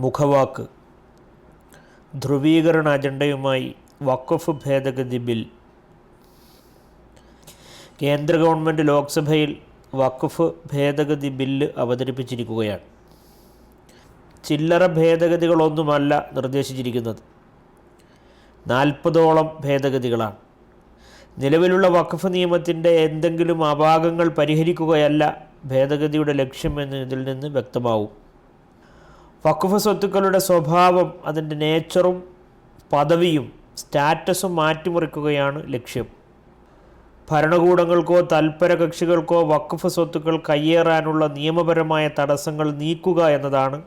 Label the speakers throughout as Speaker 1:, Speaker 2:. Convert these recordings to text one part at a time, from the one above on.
Speaker 1: മുഖവാക്ക്. ധ്രുവീകരണ അജണ്ടയുമായി വഖഫ് ഭേദഗതി ബിൽ. കേന്ദ്ര ഗവൺമെൻറ് ലോക്സഭയിൽ വഖഫ് ഭേദഗതി ബില്ല് അവതരിപ്പിച്ചിരിക്കുകയാണ്. ചില്ലറ ഭേദഗതികളൊന്നുമല്ല നിർദ്ദേശിച്ചിരിക്കുന്നത്, 40ഓളം ഭേദഗതികളാണ്. നിലവിലുള്ള വഖഫ് നിയമത്തിൻ്റെ എന്തെങ്കിലും അപാകങ്ങൾ പരിഹരിക്കുകയല്ല ഭേദഗതിയുടെ ലക്ഷ്യമെന്ന് ഇതിൽ നിന്ന് വ്യക്തമാവും. വഖഫ് സ്വത്തുക്കളുടെ സ്വഭാവം, അതിൻ്റെ നേച്ചറും പദവിയും സ്റ്റാറ്റസും മാറ്റിമറിക്കുകയാണ് ലക്ഷ്യം. ഭരണകൂടങ്ങൾക്കോ തൽപര കക്ഷികൾക്കോ വഖഫ് സ്വത്തുക്കൾ കയ്യേറാനുള്ള നിയമപരമായ തടസ്സങ്ങൾ നീക്കുക എന്നതാണ്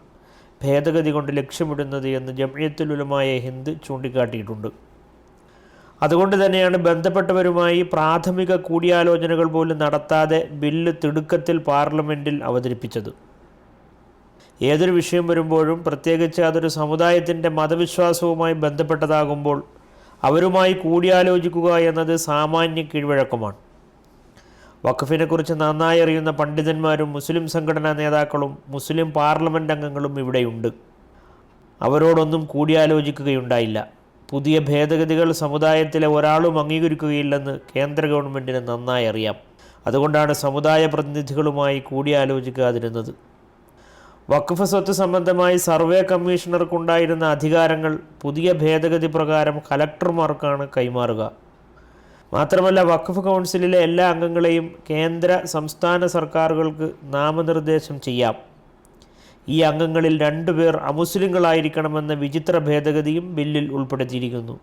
Speaker 1: ഭേദഗതി കൊണ്ട് ലക്ഷ്യമിടുന്നത് എന്ന് ജംഇയ്യത്തുൽ ഉലമായെ ഹിന്ദ് ചൂണ്ടിക്കാട്ടിയിട്ടുണ്ട്. അതുകൊണ്ട് തന്നെയാണ് ബന്ധപ്പെട്ടവരുമായി പ്രാഥമിക കൂടിയാലോചനകൾ പോലും നടത്താതെ ബില്ല് തിടുക്കത്തിൽ പാർലമെൻറ്റിൽ അവതരിപ്പിച്ചത്. ഏതൊരു വിഷയം വരുമ്പോഴും, പ്രത്യേകിച്ച് അതൊരു സമുദായത്തിൻ്റെ മതവിശ്വാസവുമായി ബന്ധപ്പെട്ടതാകുമ്പോൾ അവരുമായി കൂടിയാലോചിക്കുക എന്നത് സാമാന്യ കീഴ്വഴക്കമാണ്. വഖഫിനെക്കുറിച്ച് നന്നായി അറിയുന്ന പണ്ഡിതന്മാരും മുസ്ലിം സംഘടനാ നേതാക്കളും മുസ്ലിം പാർലമെൻറ്റ് അംഗങ്ങളും ഇവിടെയുണ്ട്. അവരോടൊന്നും കൂടിയാലോചിക്കുകയുണ്ടായില്ല. പുതിയ ഭേദഗതികൾ സമുദായത്തിലെ ഒരാളും അംഗീകരിക്കുകയില്ലെന്ന് കേന്ദ്ര ഗവൺമെൻറ്റിന് നന്നായി അറിയാം. അതുകൊണ്ടാണ് സമുദായ പ്രതിനിധികളുമായി കൂടിയാലോചിക്കാതിരുന്നത്. വഖഫ് സ്വത്ത് സംബന്ധമായി സർവേ കമ്മീഷണർക്കുണ്ടായിരുന്ന അധികാരങ്ങൾ പുതിയ ഭേദഗതി പ്രകാരം കലക്ടർമാർക്കാണ് കൈമാറുക. മാത്രമല്ല, വഖഫ് കൗൺസിലിലെ എല്ലാ അംഗങ്ങളെയും കേന്ദ്ര സംസ്ഥാന സർക്കാരുകൾക്ക് നാമനിർദ്ദേശം ചെയ്യാം. ഈ അംഗങ്ങളിൽ 2 പേർ അമുസ്ലിങ്ങളായിരിക്കണമെന്ന വിചിത്ര ഭേദഗതിയും ബില്ലിൽ ഉൾപ്പെടുത്തിയിരിക്കുന്നു.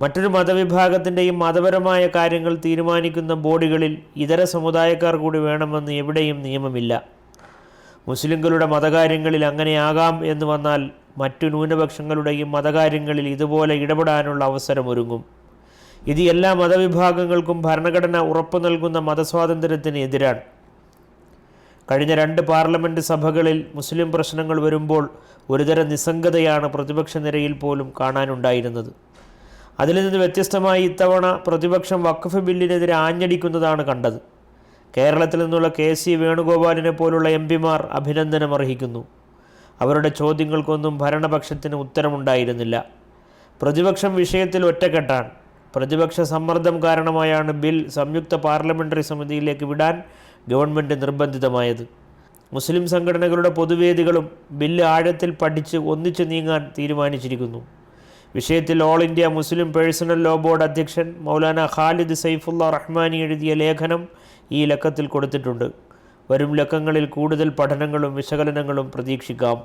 Speaker 1: മറ്റൊരു മതവിഭാഗത്തിൻ്റെയും മതപരമായ കാര്യങ്ങൾ തീരുമാനിക്കുന്ന ബോഡികളിൽ ഇതര സമുദായക്കാർ കൂടി വേണമെന്ന് എവിടെയും നിയമമില്ല. മുസ്ലിങ്ങളുടെ മതകാര്യങ്ങളിൽ അങ്ങനെയാകാം എന്ന് വന്നാൽ മറ്റു ന്യൂനപക്ഷങ്ങളുടെയും മതകാര്യങ്ങളിൽ ഇതുപോലെ ഇടപെടാനുള്ള അവസരമൊരുങ്ങും. ഇത് എല്ലാ മതവിഭാഗങ്ങൾക്കും ഭരണഘടന ഉറപ്പു നൽകുന്ന മതസ്വാതന്ത്ര്യത്തിന് എതിരാണ്. കഴിഞ്ഞ 2 പാർലമെൻറ്റ് സഭകളിൽ മുസ്ലിം പ്രശ്നങ്ങൾ വരുമ്പോൾ ഒരുതരം നിസ്സംഗതയാണ് പ്രതിപക്ഷ നിരയിൽ പോലും കാണാനുണ്ടായിരുന്നത്. അതിൽ നിന്ന് വ്യത്യസ്തമായി ഇത്തവണ പ്രതിപക്ഷം വഖഫ് ബില്ലിനെതിരെ ആഞ്ഞടിക്കുന്നതാണ് കണ്ടത്. കേരളത്തിൽ നിന്നുള്ള KC വേണുഗോപാലിനെ പോലുള്ള MP-മാർ അഭിനന്ദനമർഹിക്കുന്നു. അവരുടെ ചോദ്യങ്ങൾക്കൊന്നും ഭരണപക്ഷത്തിന് ഉത്തരമുണ്ടായിരുന്നില്ല. പ്രതിപക്ഷം വിഷയത്തിൽ ഒറ്റക്കെട്ടാണ്. പ്രതിപക്ഷ സമ്മർദ്ദം കാരണമായാണ് ബിൽ സംയുക്ത പാർലമെൻ്ററി സമിതിയിലേക്ക് വിടാൻ ഗവൺമെൻറ് നിർബന്ധിതമായത്. മുസ്ലിം സംഘടനകളുടെ പൊതുവേദികളും ബില്ല് ആഴത്തിൽ പഠിച്ച് ഒന്നിച്ചു നീങ്ങാൻ തീരുമാനിച്ചിരിക്കുന്നു. വിഷയത്തിൽ all India Muslim personal law board അധ്യക്ഷൻ മൗലാന ഖാലിദ് സൈഫുള്ള റഹ്മാനി എഴുതിയ ലേഖനം ഈ ലക്കത്തിൽ കൊടുത്തിട്ടുണ്ട്. വരും ലക്കങ്ങളിൽ കൂടുതൽ പഠനങ്ങളും വിശകലനങ്ങളും പ്രതീക്ഷിക്കാം.